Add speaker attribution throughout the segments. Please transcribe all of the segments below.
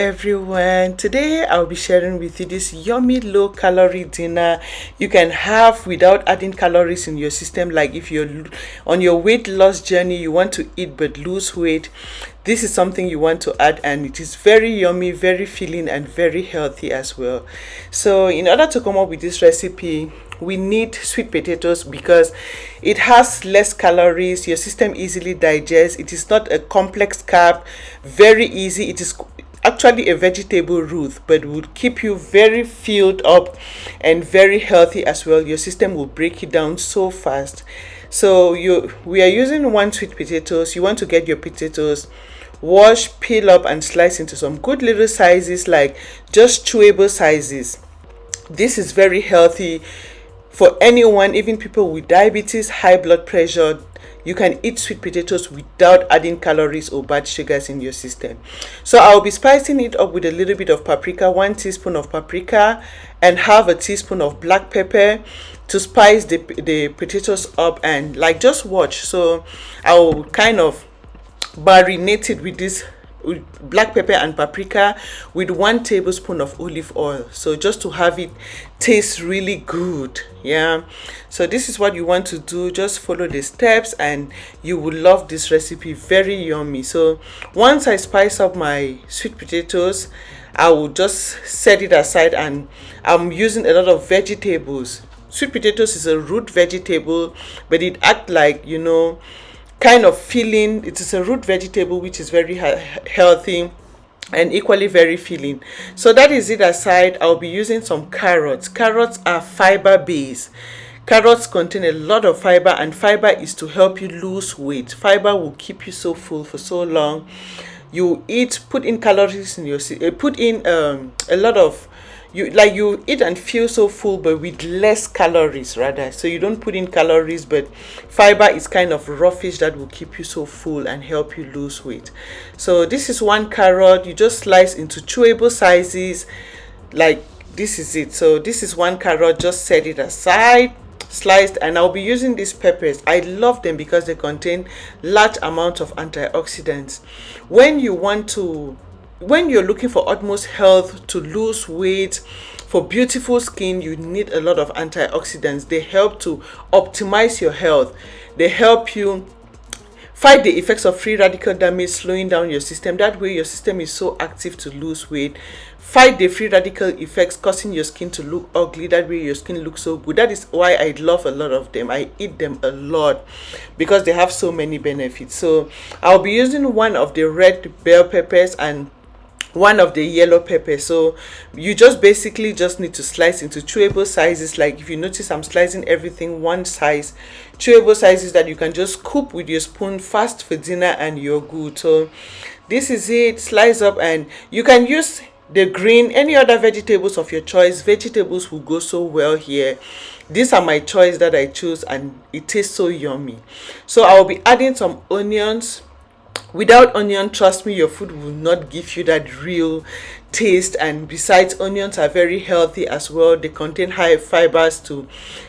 Speaker 1: everyone. Today I'll be sharing with you this yummy low calorie dinner you can have without adding calories in your system. Like if you're on your weight loss journey, you want to eat but lose weight, this is something you want to add, and it is very yummy, very filling, and very healthy as well. So in order to come up with this recipe, we need sweet potatoes because it has less calories, your system easily digests, it is not a complex carb, very easy. It is actually a vegetable root but would keep you very filled up and very healthy as well. Your system will break it down so fast. So we are using one sweet potatoes. You want to get your potatoes, wash, peel up, and slice into some good little sizes, like just chewable sizes. This is very healthy for anyone, even people with diabetes, high blood pressure. You can eat sweet potatoes without adding calories or bad sugars in your system. So I'll be spicing it up with a little bit of paprika, 1 teaspoon of paprika, and half a teaspoon of black pepper to spice the potatoes up, and like just watch. So I'll kind of marinate it with this black pepper and paprika with 1 tablespoon of olive oil, so just to have it taste really good. Yeah, so this is what you want to do. Just follow the steps and you will love this recipe. Very yummy. So once I spice up my sweet potatoes, I will just set it aside, and I'm using a lot of vegetables. Sweet potatoes is a root vegetable, but it act like, kind of filling. It is a root vegetable which is very healthy and equally very filling. So that is it aside. I'll be using some carrots. Carrots are fiber based. Carrots contain a lot of fiber, and fiber is to help you lose weight. Fiber will keep you so full for so long. You put in calories in your put in a lot of, you eat and feel so full but with less calories rather. So you don't put in calories, but fiber is kind of roughish that will keep you so full and help you lose weight. So this is 1 carrot. You just slice into chewable sizes, like this is it. So this is 1 carrot. Just set it aside, sliced. And I'll be using these peppers. I love them because they contain large amounts of antioxidants. When you're looking for utmost health, to lose weight, for beautiful skin, you need a lot of antioxidants. They help to optimize your health. They help you fight the effects of free radical damage, slowing down your system. That way your system is so active to lose weight. Fight the free radical effects causing your skin to look ugly. That way your skin looks so good. That is why I love a lot of them. I eat them a lot because they have so many benefits. So I'll be using one of the red bell peppers and one of the yellow pepper. So you just basically just need to slice into chewable sizes. Like if you notice, I'm slicing everything one size, chewable sizes that you can just scoop with your spoon fast for dinner and you're good. So this is it. Slice up, and you can use the green, any other vegetables of your choice. Vegetables will go so well here. These are my choice that I choose, and it tastes so yummy. So I'll be adding some onions. Without onion, trust me, your food will not give you that real taste. And besides, onions are very healthy as well. They contain high fibers to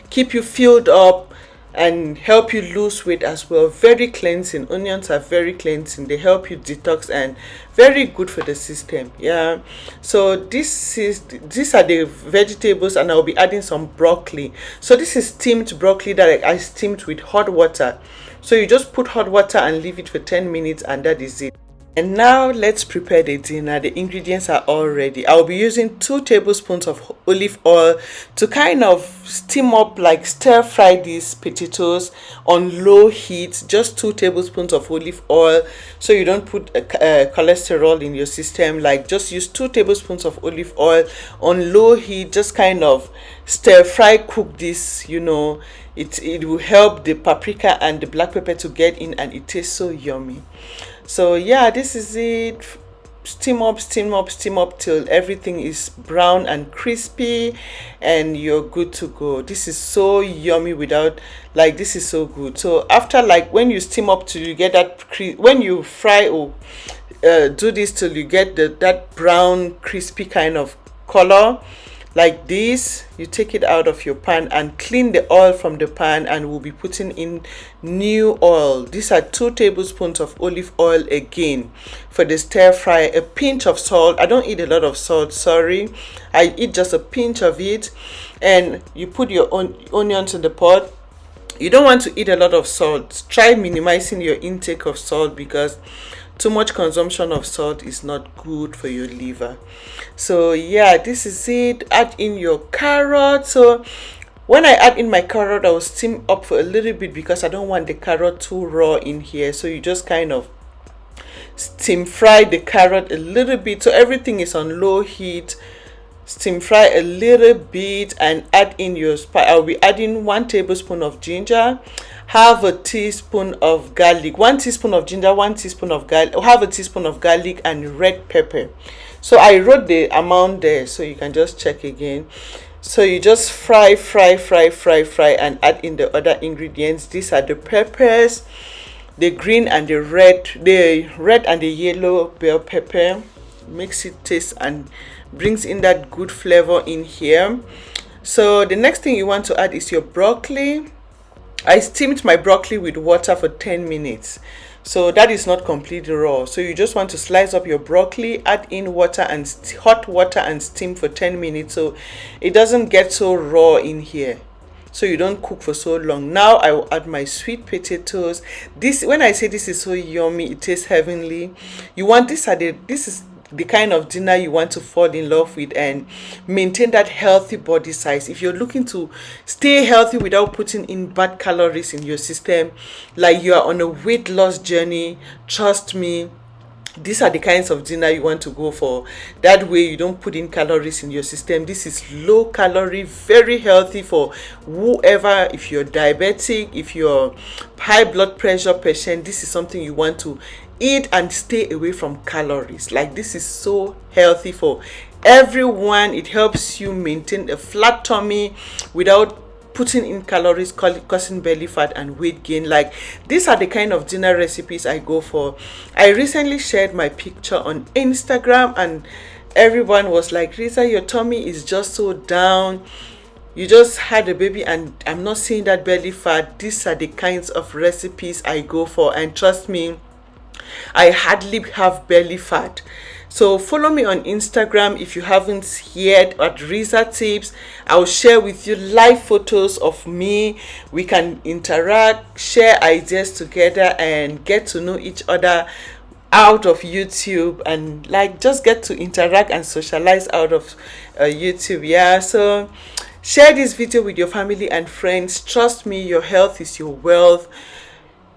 Speaker 1: keep you filled up and help you lose weight as well. Very cleansing. Onions are very cleansing. They help you detox and very good for the system. Yeah. So these are the vegetables, and I'll be adding some broccoli. So this is steamed broccoli that I steamed with hot water. So you just put hot water and leave it for 10 minutes, and that is it. And now let's prepare the dinner. The ingredients are all ready. I'll be using 2 tablespoons of olive oil to kind of steam up, like stir fry these potatoes on low heat. Just 2 tablespoons of olive oil, so you don't put cholesterol in your system. Like just use 2 tablespoons of olive oil on low heat. Just kind of stir fry, cook this. It will help the paprika and the black pepper to get in, and it tastes so yummy. So yeah, this is it. Steam up till everything is brown and crispy, and you're good to go. This is so yummy this is so good. So after, like, when you steam up till you get that when you fry or do this till you get that brown crispy kind of color, like this. You take it out of your pan and clean the oil from the pan, and we'll be putting in new oil. These are 2 tablespoons of olive oil again for the stir fry. A pinch of salt. I don't eat a lot of salt, sorry, I eat just a pinch of it. And you put your onions in the pot. You don't want to eat a lot of salt. Try minimizing your intake of salt, because too much consumption of salt is not good for your liver. So yeah, this is it. Add in your carrot. So when I add in my carrot, I will steam up for a little bit because I don't want the carrot too raw in here. So you just kind of steam fry the carrot a little bit, so everything is on low heat. Steam fry a little bit and add in your spice. I'll be adding 1 tablespoon of ginger, half a teaspoon of garlic, 1 teaspoon of ginger, 1 teaspoon of garlic, half a teaspoon of garlic, and red pepper. So I wrote the amount there, so you can just check again. So you just fry and add in the other ingredients. These are the peppers, the green and the red and the yellow bell pepper. Makes it taste and brings in that good flavor in here. So the next thing you want to add is your broccoli. I steamed my broccoli with water for 10 minutes, so that is not completely raw. So you just want to slice up your broccoli, add in water and hot water, and steam for 10 minutes so it doesn't get so raw in here, so you don't cook for so long. Now I will add my sweet potatoes. This, when I say this is so yummy, it tastes heavenly. You want this is the kind of dinner you want to fall in love with and maintain that healthy body size. If you're looking to stay healthy without putting in bad calories in your system, like you are on a weight loss journey, trust me, these are the kinds of dinner you want to go for. That way you don't put in calories in your system. This is low calorie, very healthy for whoever. If you're diabetic, if you're high blood pressure patient, this is something you want to eat and stay away from calories. Like, this is so healthy for everyone. It helps you maintain a flat tummy without putting in calories, causing belly fat and weight gain. Like, these are the kind of dinner recipes I go for. I recently shared my picture on Instagram and everyone was like, Risa, your tummy is just so down, you just had a baby and I'm not seeing that belly fat. These are the kinds of recipes I go for, and trust me, I hardly have belly fat. So follow me on Instagram if you haven't yet at Risa Tips. I'll share with you live photos of me. We can interact, share ideas together, and get to know each other out of YouTube, and like just get to interact and socialize out of YouTube. Yeah, so share this video with your family and friends. Trust me, your health is your wealth.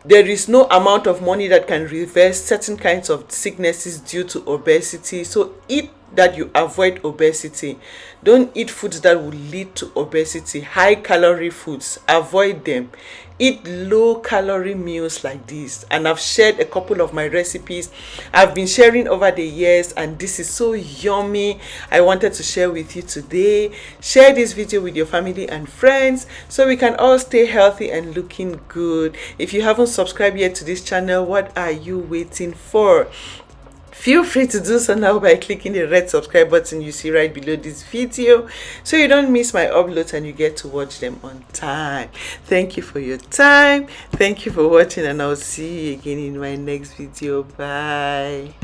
Speaker 1: There is no amount of money that can reverse certain kinds of sicknesses due to obesity. So eat that you avoid obesity. Don't eat foods that will lead to obesity. High calorie foods, avoid them. Eat low calorie meals like this. And I've shared a couple of my recipes I've been sharing over the years, and this is so yummy. I wanted to share with you today. Share this video with your family and friends so we can all stay healthy and looking good. If you haven't subscribed yet to this channel, what are you waiting for? Feel free to do so now by clicking the red subscribe button you see right below this video so you don't miss my uploads and you get to watch them on time. Thank you for your time. Thank you for watching, and I'll see you again in my next video. Bye.